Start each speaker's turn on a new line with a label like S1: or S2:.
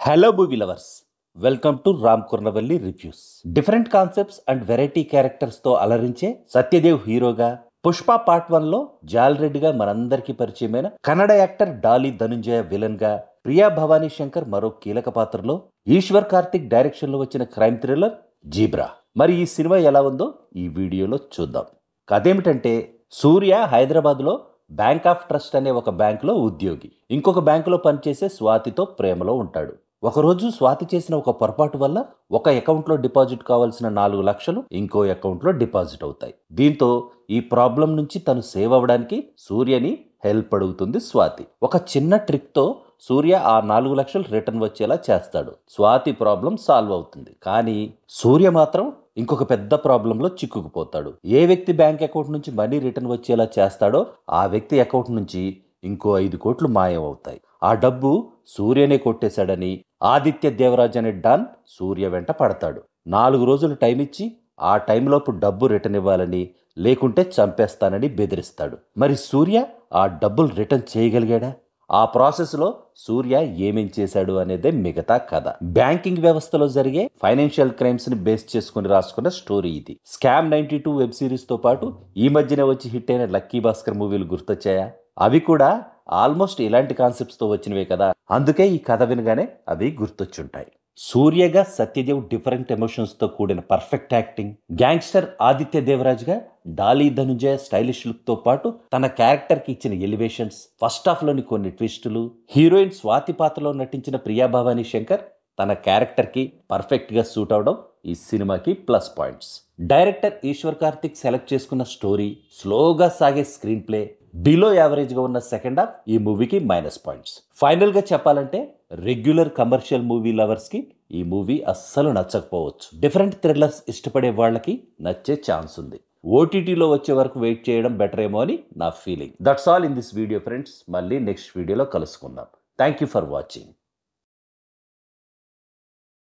S1: Hello movie lovers, welcome to Ram Kurnavalli reviews. Different concepts and variety characters తో అలరించే సత్యదేవ్ హీరోగా, Pushpa part 1 లో జాల్ రెడ్డిగా మనందరికీ పరిచయమైన కన్నడ యాక్టర్ డాలీ ధనుంజయ విలన్ గా, ప్రియా భవానీ శంకర్ మరో కీలక పాత్రలో, ఈశ్వర్ కార్తిక్ డైరెక్షన్ లో వచ్చిన క్రైమ్ థ్రిల్లర్ జీబ్రా. మరి ఈ సినిమా ఎలా ఉందో ఈ వీడియోలో చూద్దాం. కథేమిటంటే, సూర్య హైదరాబాద్ లో బ్యాంక్ ఆఫ్ ట్రస్ట్ అనే ఒక బ్యాంకులో ఉద్యోగి. ఇంకొక బ్యాంకులో పనిచేసే స్వాతితో ప్రేమలో ఉంటాడు. ఒకరోజు స్వాతి చేసిన ఒక పొరపాటు వల్ల ఒక అకౌంట్లో డిపాజిట్ కావాల్సిన 4 లక్షలు ఇంకో అకౌంట్లో డిపాజిట్ అవుతాయి. దీంతో ఈ ప్రాబ్లం నుంచి తను సేవ్ అవ్వడానికి సూర్యని హెల్ప్ అడుగుతుంది స్వాతి. ఒక చిన్న ట్రిక్ తో సూర్య ఆ 4 లక్షలు రిటర్న్ వచ్చేలా చేస్తాడు. స్వాతి ప్రాబ్లం సాల్వ్ అవుతుంది. కానీ సూర్య మాత్రం ఇంకొక పెద్ద ప్రాబ్లంలో చిక్కుకుపోతాడు. ఏ వ్యక్తి బ్యాంక్ అకౌంట్ నుంచి మనీ రిటర్న్ వచ్చేలా చేస్తాడో ఆ వ్యక్తి అకౌంట్ నుంచి ఇంకో 5 కోట్లు మాయం అవుతాయి. ఆ డబ్బు సూర్యనే కొట్టేశాడని ఆదిత్య దేవరాజ్ అనే డాన్ సూర్య వెంట పడతాడు. 4 రోజులు టైం ఇచ్చి ఆ టైంలోపు డబ్బు రిటర్న్ ఇవ్వాలని, లేకుంటే చంపేస్తానని బెదిరిస్తాడు. మరి సూర్య ఆ డబ్బులు రిటర్న్ చేయగలిగాడా? ఆ ప్రాసెస్లో సూర్య ఏమేం చేశాడు అనేదే మిగతా కథ. బ్యాంకింగ్ వ్యవస్థలో జరిగే ఫైనాన్షియల్ క్రైమ్స్ ని బేస్ చేసుకుని రాసుకున్న స్టోరీ ఇది. స్కామ్ 92 వెబ్ సిరీస్ తో పాటు ఈ మధ్యనే వచ్చి హిట్ అయిన లక్కీ భాస్కర్ మూవీలు గుర్తొచ్చాయా? అవి కూడా ఆల్మోస్ట్ ఇలాంటి కాన్సెప్ట్స్ తో వచ్చినవే కదా. అందుకే ఈ కథ వినగానే అవి గుర్తొచ్చుంటాయి. సూర్యగా సత్యదేవ్ డిఫరెంట్ ఎమోషన్స్ తో కూడిన perfect acting, gangster Aditya Devaraj గా డాలీ ధనుంజయ స్టైలిష్ లుక్ తో పాటు తన క్యారెక్టర్ కి ఇచ్చిన ఎలివేషన్స్, ఫస్ట్ హాఫ్ లోని కొన్ని ట్విస్టులు, హీరోయిన్ స్వాతి పాత్రలో నటించిన ప్రియా భవానీ శంకర్ తన క్యారెక్టర్ కి పర్ఫెక్ట్ గా సూట్ అవడం ఈ సినిమాకి plus points. Director Eshwar Karthik select చేసుకున్న స్టోరీ, స్లోగా సాగే స్క్రీన్ ప్లే, బిలో యావరేజ్ గా ఉన్న సెకండ్ హాఫ్ ఈ మూవీకి మైనస్ పాయింట్స్. ఫైనల్ గా చెప్పాలంటే రెగ్యులర్ కమర్షియల్ మూవీ లవర్స్ కి ఈ మూవీ అస్సలు నచ్చకపోవచ్చు. డిఫరెంట్ థ్రిల్లర్స్ ఇష్టపడే వాళ్ళకి నచ్చే ఛాన్స్ ఉంది. ఓటీటీలో వచ్చే వరకు వెయిట్ చేయడం బెటర్ ఏమో అని నా feeling. That's all in this video friends. మళ్ళీ నెక్స్ట్ వీడియోలో కలుసుకుందాం. Thank you for watching.